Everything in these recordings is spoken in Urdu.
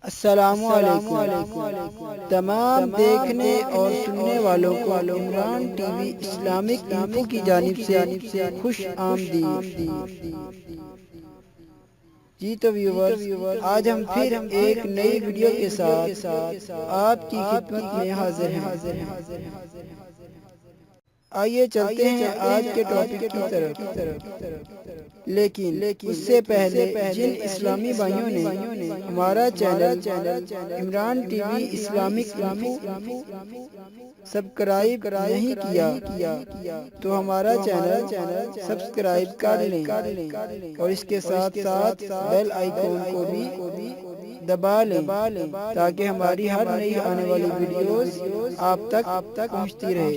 السلام علیکم تمام دیکھنے اور سننے والوں کو Imran T V Islamic info کی جانب سے خوش آمدید۔ جی تو ویورز، آج ہم پھر ایک نئی ویڈیو کے ساتھ آپ کی خدمت میں حاضر ہیں۔ آئیے چلتے ہیں آج کے ٹاپک کی طرف، لیکن اس سے پہلے جن اسلامی بھائیوں نے ہمارا channel Imran T V Islamic info subscribe نہیں کیا تو ہمارا چینل سبسکرائب کر لیں اور اس کے ساتھ ساتھ بیل آئیکن کو بھی دبا لیں تاکہ ہماری ہر نئی آنے والی ویڈیوز آپ تک پہنچتی رہے۔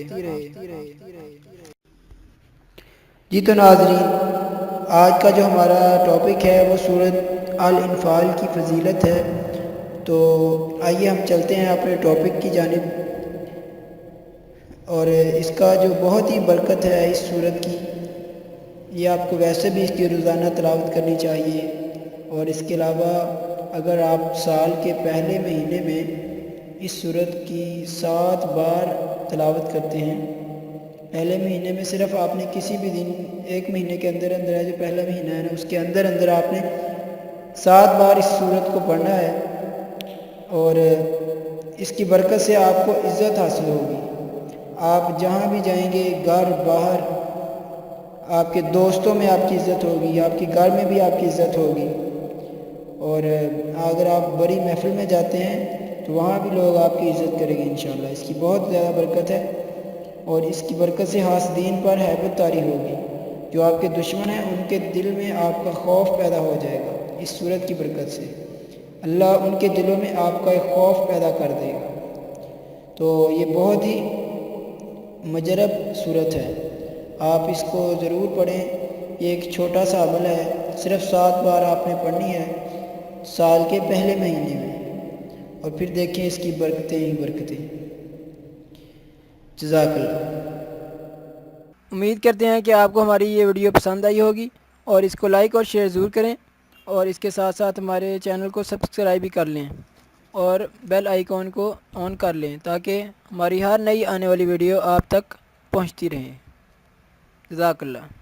جی تو ناظرین، آج کا جو ہمارا ٹاپک ہے وہ سورۃ الانفال کی فضیلت ہے۔ تو آئیے ہم چلتے ہیں اپنے ٹاپک کی جانب، اور اس کا جو بہت ہی برکت ہے اس سورت کی، یہ آپ کو ویسے بھی اس کی روزانہ تلاوت کرنی چاہیے، اور اس کے علاوہ اگر آپ سال کے پہلے مہینے میں اس سورت کی 7 بار تلاوت کرتے ہیں، پہلے مہینے میں صرف آپ نے کسی بھی دن، ایک مہینے کے اندر ہے جو پہلا مہینہ ہے نا، اس کے اندر آپ نے 7 بار اس سورت کو پڑھنا ہے، اور اس کی برکت سے آپ کو عزت حاصل ہوگی۔ آپ جہاں بھی جائیں گے، گھر باہر، آپ کے دوستوں میں آپ کی عزت ہوگی، آپ کے گھر میں بھی آپ کی عزت ہوگی، اور اگر آپ بڑی محفل میں جاتے ہیں تو وہاں بھی لوگ آپ کی عزت کریں گے انشاءاللہ۔ اس کی بہت زیادہ برکت ہے، اور اس کی برکت سے حاسدین پر ہیبت طاری ہوگی۔ جو آپ کے دشمن ہیں ان کے دل میں آپ کا خوف پیدا ہو جائے گا۔ اس سورت کی برکت سے اللہ ان کے دلوں میں آپ کا ایک خوف پیدا کر دے گا۔ تو یہ بہت ہی مجرب سورت ہے، آپ اس کو ضرور پڑھیں۔ یہ ایک چھوٹا سا عمل ہے، صرف 7 بار آپ نے پڑھنی ہے سال کے پہلے مہینے میں، اور پھر دیکھیں اس کی برکتیں ہی برکتیں۔ جزاک اللہ۔ امید کرتے ہیں کہ آپ کو ہماری یہ ویڈیو پسند آئی ہوگی، اور اس کو لائک اور شیئر ضرور کریں، اور اس کے ساتھ ساتھ ہمارے چینل کو سبسکرائب بھی کر لیں اور بیل آئیکن کو آن کر لیں تاکہ ہماری ہر نئی آنے والی ویڈیو آپ تک پہنچتی رہیں۔ جزاک اللہ۔